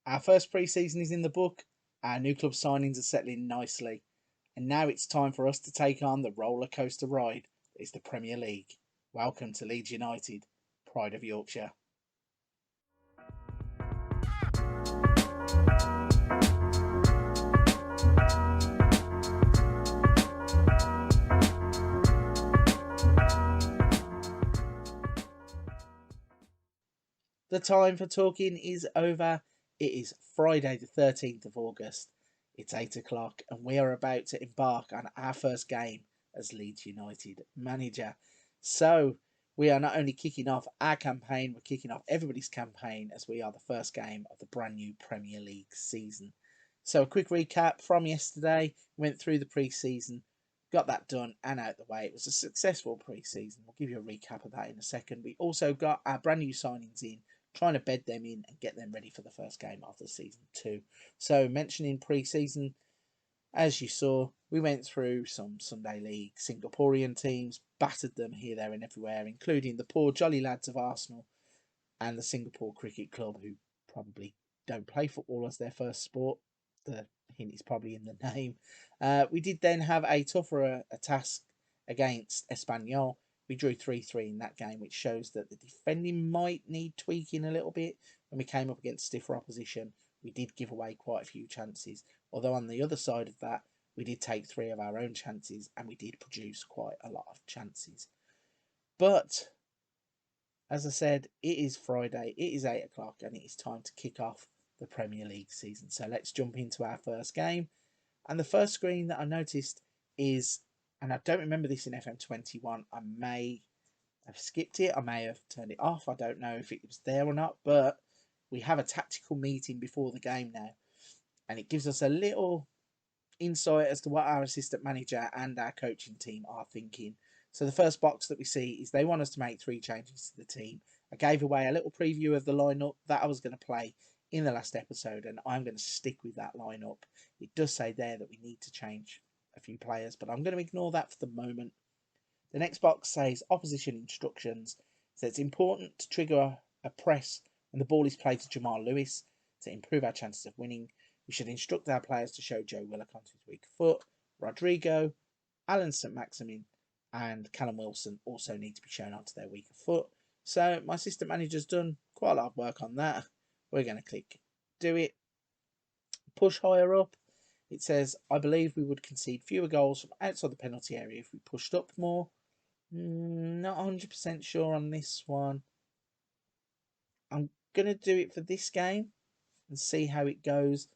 Our first pre-season is in the book, our new club signings are settling nicely, and now it's time for us to take on the roller coaster ride that is the Premier League. Welcome to Leeds United, pride of Yorkshire. The time for talking is over. It is Friday the 13th of August. It's 8 o'clock and we are about to embark on our first game as Leeds United manager. So we are not only kicking off our campaign, we're kicking off everybody's campaign as we are the first game of the brand new Premier League season. So a quick recap from yesterday. Went through the pre-season, got that done and out the way. It was a successful pre-season. We'll give you a recap of that in a second. We also got our brand new signings in, trying to bed them in and get them ready for the first game of the season too. So mentioning pre-season, as you saw, we went through some Sunday League Singaporean teams, battered them here, there and everywhere, including the poor jolly lads of Arsenal and the Singapore Cricket Club, who probably don't play football as their first sport. The hint is probably in the name. We did then have a tougher task against Espanyol. We drew 3-3 in that game, which shows that the defending might need tweaking a little bit. When we came up against stiffer opposition, we did give away quite a few chances. Although on the other side of that, we did take 3 of our own chances and we did produce quite a lot of chances. But, as I said, it is Friday, it is 8 o'clock and it is time to kick off the Premier League season. So let's jump into our first game. And the first screen that I noticed is, and I don't remember this in FM21, I may have skipped it, I may have turned it off, I don't know if it was there or not, but we have a tactical meeting before the game now, and it gives us a little insight as to what our assistant manager and our coaching team are thinking. So the first box that we see is they want us to make 3 changes to the team. I gave away a little preview of the lineup that I was going to play in the last episode, and I'm going to stick with that lineup. It does say there that we need to change a few players, but I'm going to ignore that for the moment. The next box says opposition instructions. So it's important to trigger a press when the ball is played to Jamal Lewis to improve our chances of winning. We should instruct our players to show Joe Willock onto his weak foot. Rodrigo, Alan St. Maximin and Callum Wilson also need to be shown onto their weaker foot. So my assistant manager's done quite a lot of work on that. We're going to click do it. Push higher up. It says, I believe we would concede fewer goals from outside the penalty area if we pushed up more. Not 100% sure on this one. I'm going to do it for this game and see how it goes.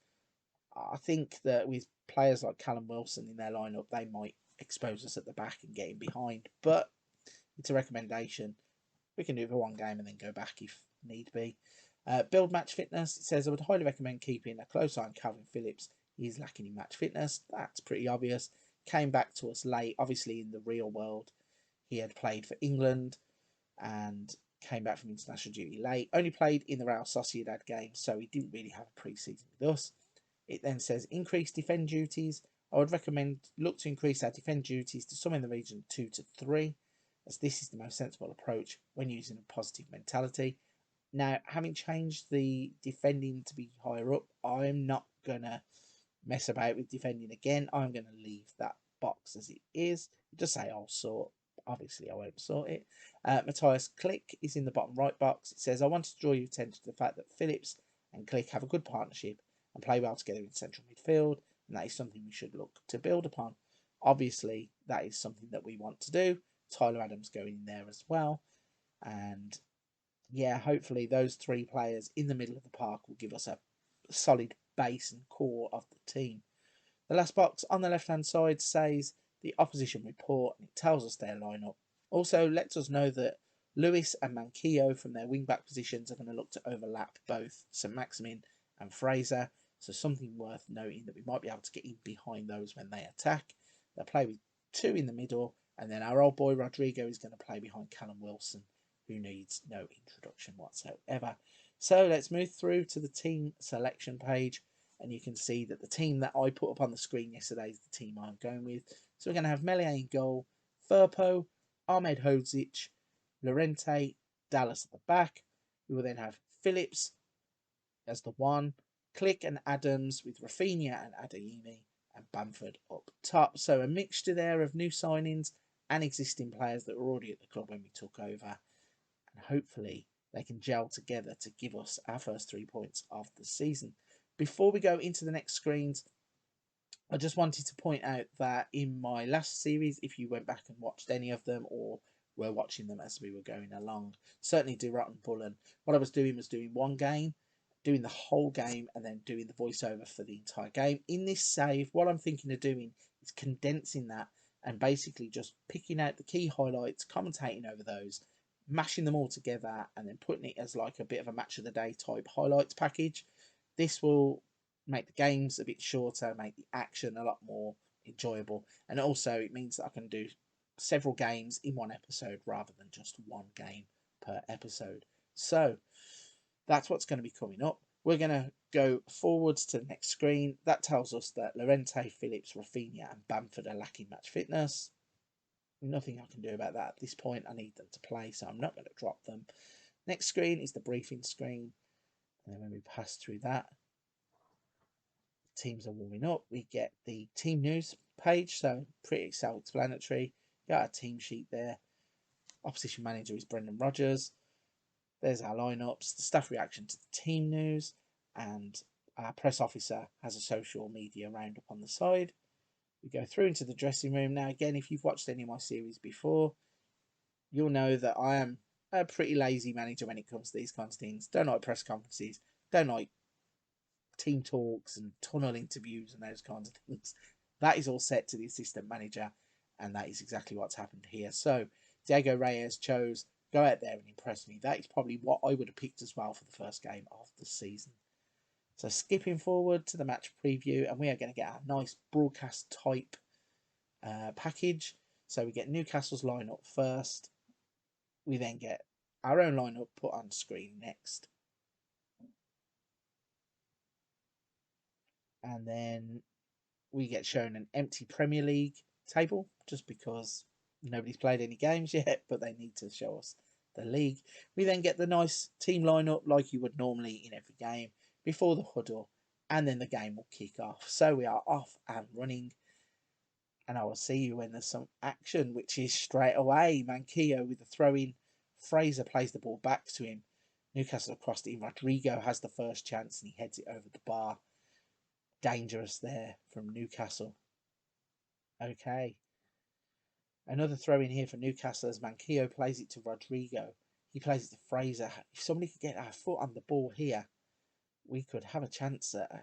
I think that with players like Callum Wilson in their lineup, they might expose us at the back and get in behind. But it's a recommendation. We can do it for one game and then go back if need be. Build match fitness. It says I would highly recommend keeping a close eye on Calvin Phillips. He's lacking in match fitness. That's pretty obvious. Came back to us late. Obviously, in the real world, he had played for England and came back from international duty late. Only played in the Real Sociedad game, so he didn't really have a pre-season with us. It then says increase defend duties. I would recommend look to increase our defend duties to somewhere in the region of 2 to 3, as this is the most sensible approach when using a positive mentality. Now, having changed the defending to be higher up, I'm not going to mess about with defending again. I'm going to leave that box as it is. Just say I'll sort. Obviously, I won't sort it. Matthias Click is in the bottom right box. It says, I want to draw your attention to the fact that Phillips and Click have a good partnership and play well together in central midfield, and that is something we should look to build upon. Obviously, that is something that we want to do. Tyler Adams going in there as well. And yeah, hopefully those 3 players in the middle of the park will give us a solid base and core of the team. The last box on the left-hand side says the opposition report, and it tells us their lineup. Also lets us know that Lewis and Manquillo from their wing-back positions are going to look to overlap both St. Maximin and Fraser. So something worth noting that we might be able to get in behind those when they attack. They'll play with 2 in the middle, and then our old boy Rodrigo is going to play behind Callum Wilson, who needs no introduction whatsoever. So let's move through to the team selection page, and you can see that the team that I put up on the screen yesterday is the team I'm going with. So we're going to have Melier in goal, Firpo, Ahmed Hodzic, Lorente, Dallas at the back. We will then have Phillips as the 1, Click and Adams with Rafinha and Adeyemi and Bamford up top. So a mixture there of new signings and existing players that were already at the club when we took over. And hopefully they can gel together to give us our first 3 points of the season. Before we go into the next screens, I just wanted to point out that in my last series, if you went back and watched any of them or were watching them as we were going along, certainly do Rotten Bullen, what I was doing one game, doing the whole game, and then doing the voiceover for the entire game. In this save, what I'm thinking of doing is condensing that and basically just picking out the key highlights, commentating over those, mashing them all together, and then putting it as like a bit of a match of the day type highlights package. This will make the games a bit shorter, make the action a lot more enjoyable, and also it means that I can do several games in one episode rather than just one game per episode. So that's what's going to be coming up. We're going to go forwards to the next screen. That tells us that Llorente, Phillips, Rafinha and Bamford are lacking match fitness. Nothing I can do about that at this point. I need them to play, so I'm not going to drop them. Next screen is the briefing screen. And then when we pass through that, teams are warming up. We get the team news page, so pretty self-explanatory. Got a team sheet there. Opposition manager is Brendan Rodgers. There's our lineups, the staff reaction to the team news, and our press officer has a social media roundup on the side. We go through into the dressing room. Now, again, if you've watched any of my series before, you'll know that I am a pretty lazy manager when it comes to these kinds of things. Don't like press conferences. Don't like team talks and tunnel interviews and those kinds of things. That is all set to the assistant manager, and that is exactly what's happened here. So Diego Reyes chose go out there and impress me. That is probably what I would have picked as well for the first game of the season. So skipping forward to the match preview, and we are going to get a nice broadcast type package. So we get Newcastle's lineup first. We then get our own lineup put on screen next. And then we get shown an empty Premier League table just because nobody's played any games yet, but they need to show us the league. We then get the nice team lineup like you would normally in every game before the huddle, and then the game will kick off. So we are off and running, and I will see you when there's some action, which is straight away. Manquillo with the throw-in. Fraser plays the ball back to him. Newcastle across it in. Rodrigo has the first chance and he heads it over the bar. Dangerous there from Newcastle. Okay. Another throw in here for Newcastle as Manquillo plays it to Rodrigo. He plays it to Fraser. If somebody could get our foot on the ball here, we could have a chance at a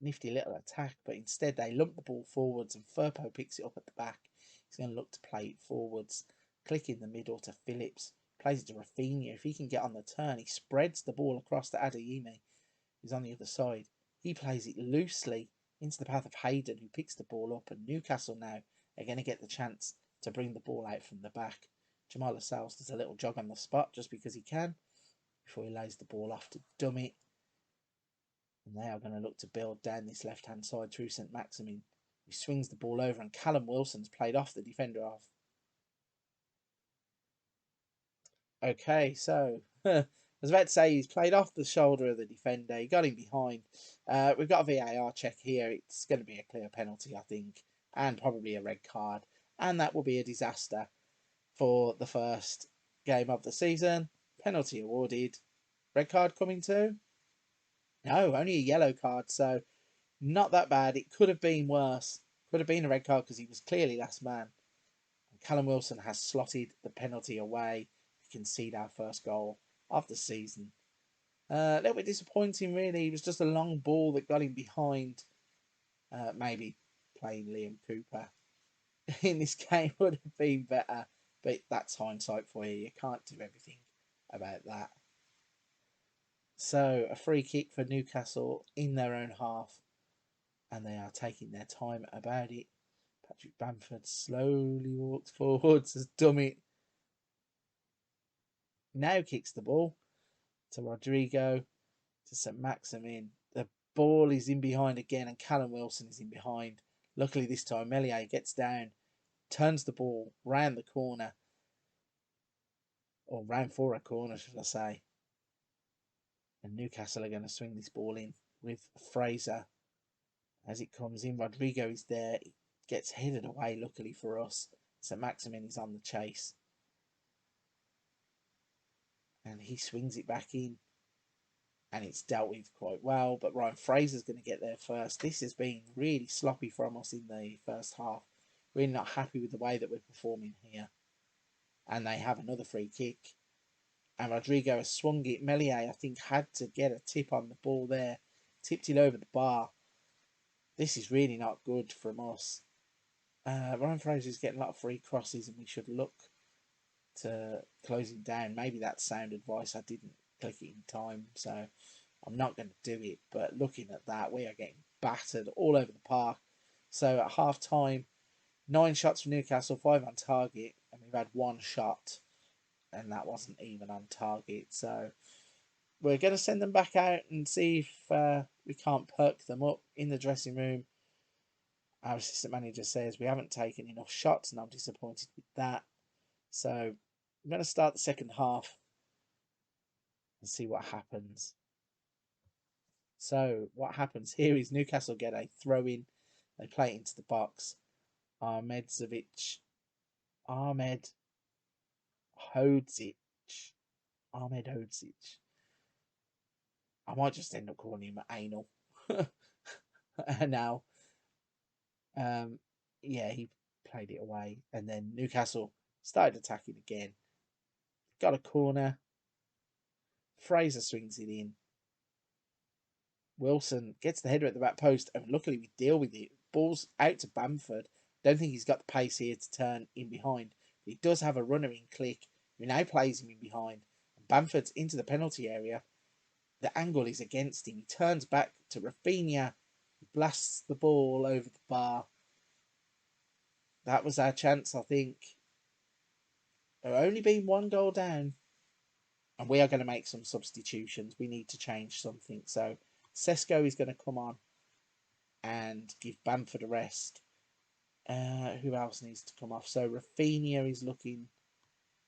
nifty little attack. But instead they lump the ball forwards and Firpo picks it up at the back. He's going to look to play it forwards. Click in the middle to Phillips. Plays it to Rafinha. If he can get on the turn, he spreads the ball across to Adeyemi, who's on the other side. He plays it loosely into the path of Hayden, who picks the ball up, and Newcastle now are going to get the chance to bring the ball out from the back. Jamal Lascelles does a little jog on the spot just because he can before he lays the ball off to Dummy. And they are going to look to build down this left-hand side through St. Maximin. He swings the ball over, and Callum Wilson's played off the defender off. Okay, so I was about to say he's played off the shoulder of the defender. He got him behind. We've got a VAR check here. It's going to be a clear penalty, I think, and probably a red card. And that will be a disaster for the first game of the season. Penalty awarded. Red card coming too? No, only a yellow card, so not that bad. It could have been worse. Could have been a red card because he was clearly last man. And Callum Wilson has slotted the penalty away. We concede our first goal of the season. A little bit disappointing, really. It was just a long ball that got him behind. Maybe playing Liam Cooper in this game would have been better. But that's hindsight for you. You can't do everything about that. So a free kick for Newcastle in their own half. And they are taking their time about it. Patrick Bamford slowly walks forwards as Dummy now kicks the ball to Rodrigo, to St. Maximin. The ball is in behind again, and Callum Wilson is in behind. Luckily this time, Meslier gets down, turns the ball round the corner, or round for a corner, should I say. And Newcastle are going to swing this ball in. with Fraser as it comes in. Rodrigo is there. It gets headed away, luckily for us. So Maximin is on the chase. And he swings it back in. And it's dealt with quite well. But Ryan Fraser's going to get there first. This has been really sloppy from us in the first half. Really not happy with the way that we're performing here. And they have another free kick. And Rodrigo has swung it. Meslier, I think, had to get a tip on the ball there. Tipped it over the bar. This is really not good from us. Ryan Fraser's getting a lot of free crosses, and we should look to close him down. Maybe that's sound advice. I didn't click it in time, so I'm not going to do it. But looking at that, we are getting battered all over the park. So at half time, 9 shots for Newcastle, 5 on target, and we've had 1 shot, and that wasn't even on target. So we're going to send them back out and see if we can't perk them up in the dressing room. Our assistant manager says we haven't taken enough shots, and I'm disappointed with that. So I'm going to start the second half and see what happens. So what happens here is Newcastle get a throw in. They play it into the box. Ahmed Hodzic. I might just end up calling him Anal. Now, yeah, he played it away. And then Newcastle started attacking again. Got a corner. Fraser swings it in. Wilson gets the header at the back post, and luckily we deal with it. Ball's out to Bamford. Don't think he's got the pace here to turn in behind. But he does have a runner in Click, who now plays him in behind. And Bamford's into the penalty area. The angle is against him. He turns back to Rafinha. He blasts the ball over the bar. That was our chance, I think. There only been 1 goal down. And we are going to make some substitutions. We need to change something. So Sesko is going to come on and give Bamford a rest. Who else needs to come off? So Rafinha is looking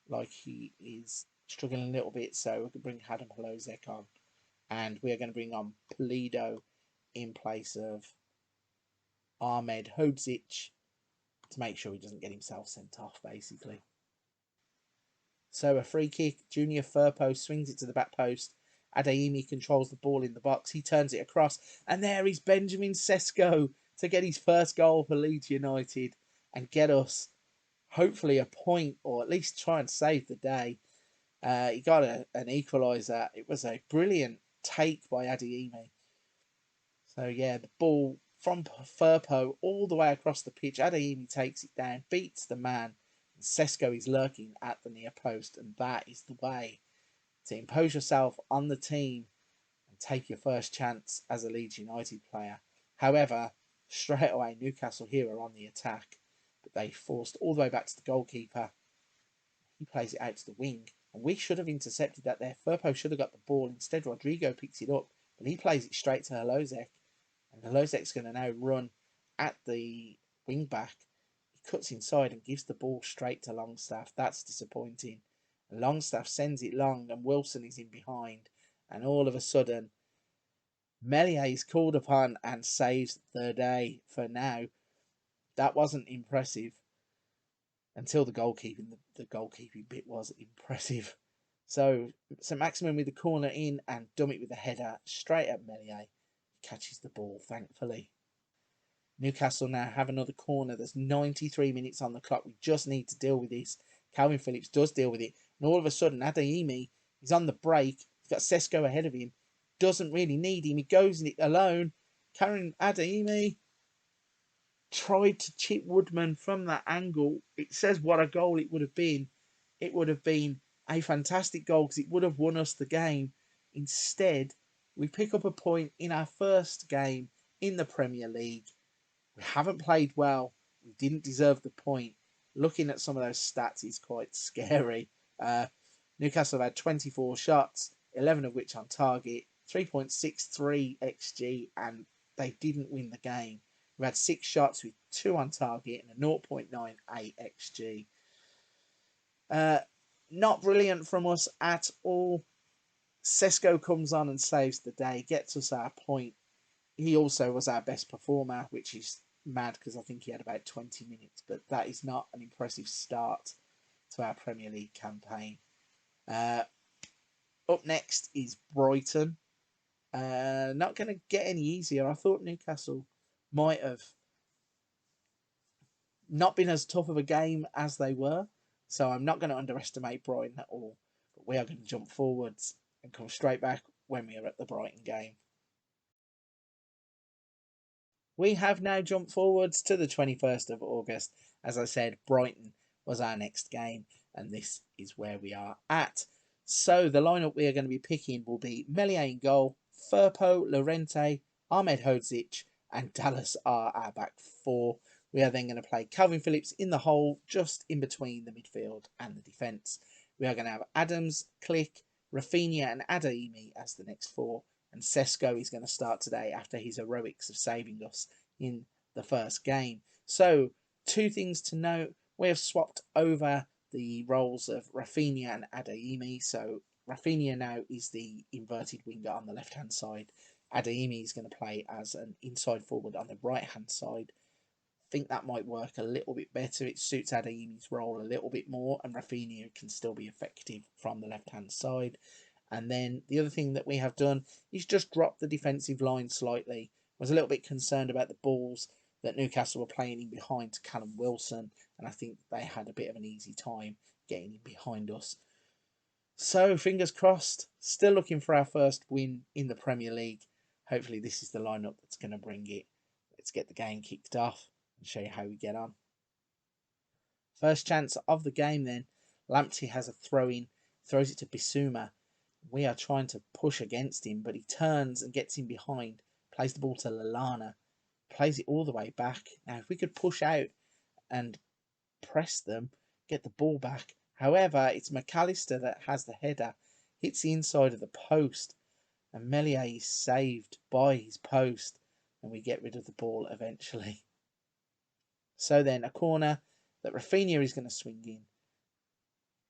like he is struggling a little bit. So we can bring Adam Halozek on. And we are going to bring on Polido in place of Ahmed Hodzic to make sure he doesn't get himself sent off, basically. So a free kick. Junior Firpo swings it to the back post. Adeyemi controls the ball in the box. He turns it across. And there is Benjamin Sesko to get his first goal for Leeds United and get us, hopefully, a point, or at least try and save the day. He got an equaliser. It was a brilliant take by Adeyemi. So, yeah, the ball from Firpo all the way across the pitch. Adeyemi takes it down, beats the man. And Sesko is lurking at the near post. And that is the way to impose yourself on the team and take your first chance as a Leeds United player. However, straight away, Newcastle here are on the attack. But they forced all the way back to the goalkeeper. He plays it out to the wing. And we should have intercepted that there. Firpo should have got the ball. Instead, Rodrigo picks it up. But he plays it straight to Halozek. And Halozek's going to now run at the wing back. He cuts inside and gives the ball straight to Longstaff. That's disappointing. And Longstaff sends it long and Wilson is in behind. And all of a sudden, Meslier is called upon and saves the day for now. That wasn't impressive until the goalkeeping. The goalkeeping bit was impressive. So St. Maximin with the corner in and Dummett with the header straight at Meslier. Catches the ball, thankfully. Newcastle now have another corner. There's 93 minutes on the clock. We just need to deal with this. Calvin Phillips does deal with it. And all of a sudden, Adeyemi is on the break. He's got Sesko ahead of him. Doesn't really need him. He goes in it alone. Karen Adeyemi tried to chip Woodman from that angle. It says what a goal it would have been. It would have been a fantastic goal because it would have won us the game. Instead, we pick up a point in our first game in the Premier League. We haven't played well. We didn't deserve the point. Looking at some of those stats is quite scary. Newcastle have had 24 shots, 11 of which on target, 3.63 XG, and they didn't win the game. We've had 6 shots with 2 on target and a 0.98 XG. Not brilliant from us at all. Sesko comes on and saves the day, gets us our point. he also was our best performer, which is mad because I think he had about 20 minutes, but that is not an impressive start to our Premier League campaign. Up next is Brighton. Not going to get any easier. I thought Newcastle might have not been as tough of a game as they were, so I'm not going to underestimate Brighton at all. But we are going to jump forwards and come straight back when we are at the Brighton game. We have now jumped forwards to the 21st of August. As I said, Brighton was our next game, and this is where we are at. So the lineup we are going to be picking will be Meslier in goal, Firpo, Llorente, Ahmed Hodzic, and Dallas are our back four. We are then going to play Calvin Phillips in the hole, just in between the midfield and the defence. We are going to have Adams, Click, Rafinha, and Adeyemi as the next four. And Sesko is going to start today after his heroics of saving us in the first game. So, two things to note. We have swapped over the roles of Rafinha and Adeyemi. So, Rafinha now is the inverted winger on the left-hand side. Adeyemi is going to play as an inside forward on the right-hand side. I think that might work a little bit better. It suits Adeyemi's role a little bit more, and Rafinha can still be effective from the left-hand side. And then the other thing that we have done is just drop the defensive line slightly. I was a little bit concerned about the balls that Newcastle were playing in behind to Callum Wilson, and I think they had a bit of an easy time getting in behind us. So, fingers crossed, still looking for our first win in the Premier League. Hopefully this is the lineup that's going to bring it. Let's get the game kicked off and show you how we get on. First chance of the game then. Lamptey has a throw-in, throws it to Bissouma. We are trying to push against him, but he turns and gets in behind, plays the ball to Lallana, plays it all the way back. Now, if we could push out and press them, get the ball back. However, it's McAllister that has the header, hits the inside of the post, and Meslier is saved by his post, and we get rid of the ball eventually. So then, a corner that Rafinha is going to swing in.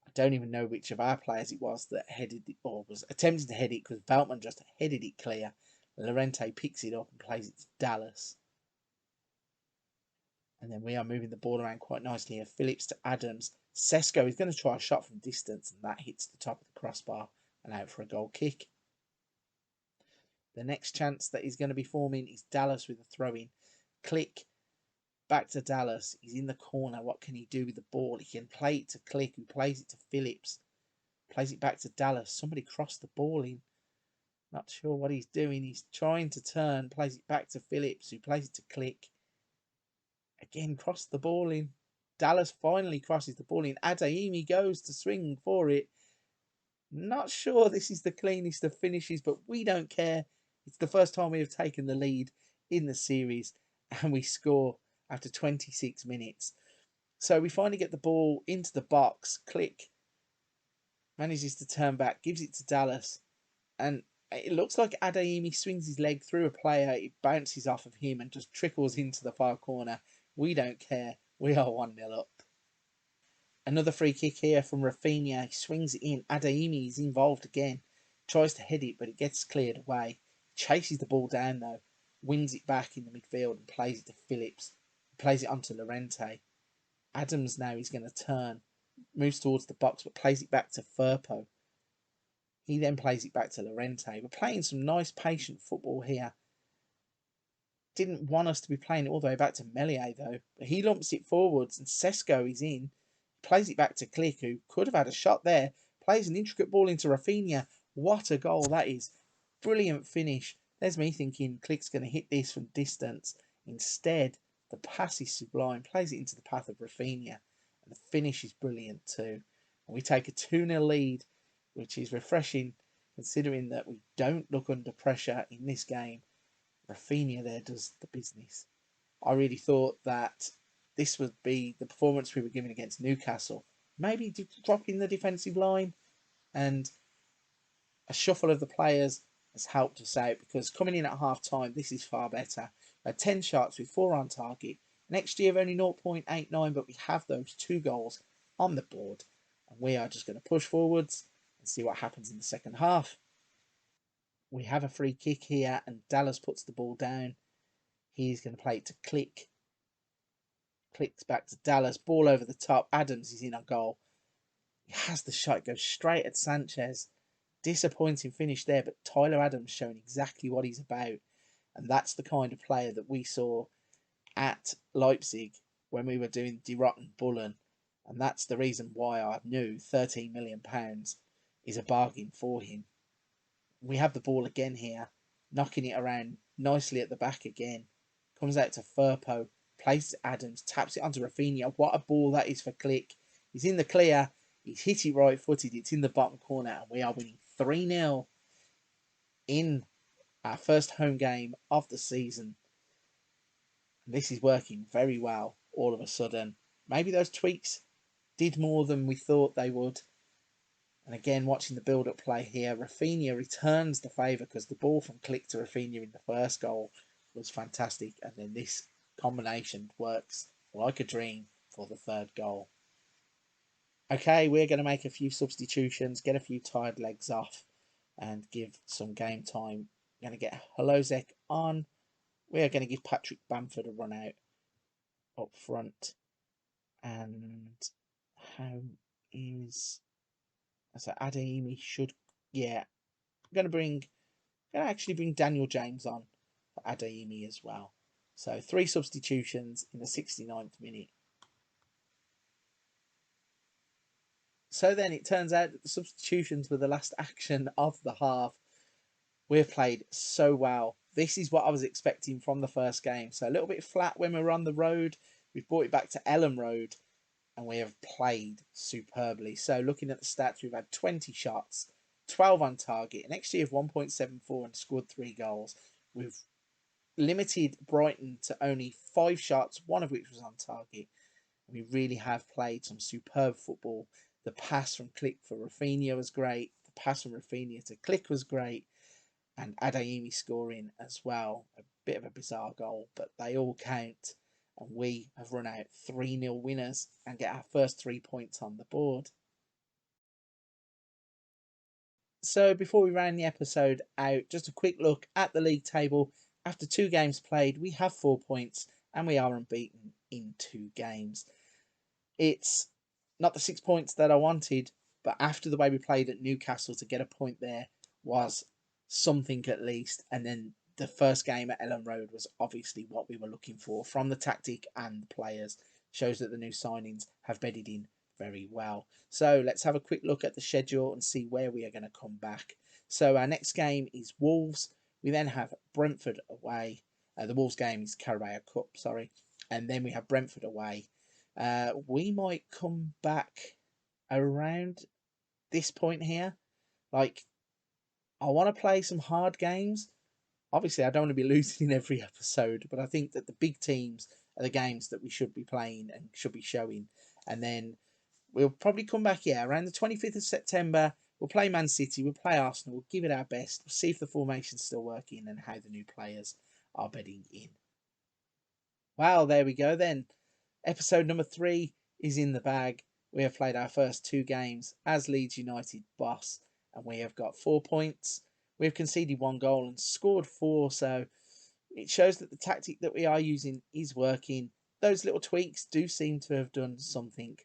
I don't even know which of our players it was that headed it or was attempting to head it because Veltman just headed it clear. Llorente picks it up and plays it to Dallas. And then we are moving the ball around quite nicely here. Phillips to Adams. Sesko is going to try a shot from distance, and that hits the top of the crossbar and out for a goal kick. The next chance that is going to be forming is Dallas with a throw-in. Click. Back to Dallas. He's in the corner. What can he do with the ball? He can play it to Click, who plays it to Phillips. Plays it back to Dallas. Somebody crossed the ball in. Not sure what he's doing. He's trying to turn. Plays it back to Phillips, who plays it to Click. Again, crossed the ball in. Dallas finally crosses the ball in. Adeyemi goes to swing for it. Not sure this is the cleanest of finishes, but we don't care. It's the first time we have taken the lead in the series, and we score after 26 minutes. So we finally get the ball into the box. Click manages to turn back, gives it to Dallas, and it looks like Adeyemi swings his leg through a player. It bounces off of him and just trickles into the far corner. We don't care. We are 1-0 up. Another free kick here from Rafinha. He swings it in. Adeyemi is involved again. Tries to head it, but it gets cleared away. Chases the ball down though. Wins it back in the midfield and plays it to Phillips. Plays it onto Llorente. Adams now is going to turn. Moves towards the box, but plays it back to Firpo. He then plays it back to Llorente. We're playing some nice patient football here. Didn't want us to be playing it all the way back to Meslier though. But he lumps it forwards and Sesko is in. Plays it back to Click, who could have had a shot there. Plays an intricate ball into Rafinha. What a goal that is. Brilliant finish. There's me thinking Click's going to hit this from distance. Instead, the pass is sublime. Plays it into the path of Rafinha. And the finish is brilliant too. And we take a 2-0 lead, which is refreshing considering that we don't look under pressure in this game. Rafinha there does the business. I really thought that this would be the performance we were given against Newcastle. Maybe dropping the defensive line, and a shuffle of the players has helped us out because coming in at half time, this is far better. 10 shots with 4 on target. Next year, only 0.89, but we have those 2 goals on the board. And we are just going to push forwards and see what happens in the second half. We have a free kick here, and Dallas puts the ball down. He's going to play it to Click. Clicks back to Dallas. Ball over the top. Adams is in on goal. He has the shot. Goes straight at Sanchez. Disappointing finish there, but Tyler Adams showing exactly what he's about. And that's the kind of player that we saw at Leipzig when we were doing Die Rotten Bullen. And that's the reason why I knew £13 million is a bargain for him. We have the ball again here, knocking it around nicely at the back again. Comes out to Firpo, plays Adams, taps it onto Rafinha. What a ball that is for Click. He's in the clear, he's hit it right footed, it's in the bottom corner, and we are winning 3-0 in our first home game of the season. This is working very well all of a sudden. Maybe those tweaks did more than we thought they would. And again, watching the build-up play here, Rafinha returns the favour because the ball from Click to Rafinha in the first goal was fantastic. And then this combination works like a dream for the third goal. Okay, we're going to make a few substitutions, get a few tired legs off, and give some game time. We're going to get Holozek on. We are going to give Patrick Bamford a run out up front. And how is... So Adeyemi should... Yeah, I'm going to actually bring Daniel James on for Adeyemi as well. So 3 substitutions in the 69th minute. So then it turns out that the substitutions were the last action of the half. We've played so well. This is what I was expecting from the first game. So a little bit flat when we were on the road. We've brought it back to Elland Road and we have played superbly. So looking at the stats, we've had 20 shots, 12 on target, an XG of 1.74 and scored 3 goals. We've limited Brighton to only 5 shots, one of which was on target. We really have played some superb football. The pass from Click for Rafinha was great. The pass from Rafinha to Click was great. And Adeyemi scoring as well. A bit of a bizarre goal, but they all count. And we have run out 3-0 winners and get our first 3 points on the board. So before we round the episode out, just a quick look at the league table. After 2 games played, we have 4 points and we are unbeaten in 2 games. It's not the 6 points that I wanted, but after the way we played at Newcastle, to get a point there was something at least. And then the first game at Elland Road was obviously what we were looking for from the tactic and the players. Shows that the new signings have bedded in very well. So let's have a quick look at the schedule and see where we are going to come back. So our next game is Wolves. We then have Brentford away. The Wolves game is Carabao Cup, sorry. And then we have Brentford away. We might come back around this point here. Like, I want to play some hard games. Obviously, I don't want to be losing in every episode, but I think that the big teams are the games that we should be playing and should be showing. And then we'll probably come back here around the 25th of September. We'll play Man City, we'll play Arsenal, we'll give it our best. We'll see if the formation's still working and how the new players are bedding in. Well, there we go then. Episode number 3 is in the bag. We have played our first 2 games as Leeds United boss, and we have got 4 points. We've conceded 1 goal and scored 4, so it shows that the tactic that we are using is working. Those little tweaks do seem to have done something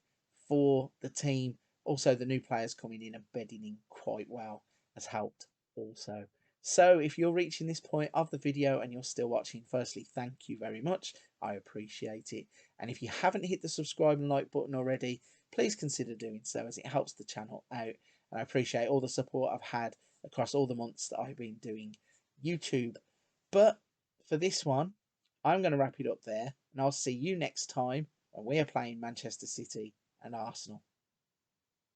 for the team. Also, the new players coming in and bedding in quite well has helped also. So if you're reaching this point of the video and you're still watching, firstly, thank you very much. I appreciate it. And if you haven't hit the subscribe and like button already, please consider doing so, as it helps the channel out. And I appreciate all the support I've had across all the months that I've been doing YouTube. But for this one, I'm going to wrap it up there, and I'll see you next time when we are playing Manchester City and Arsenal.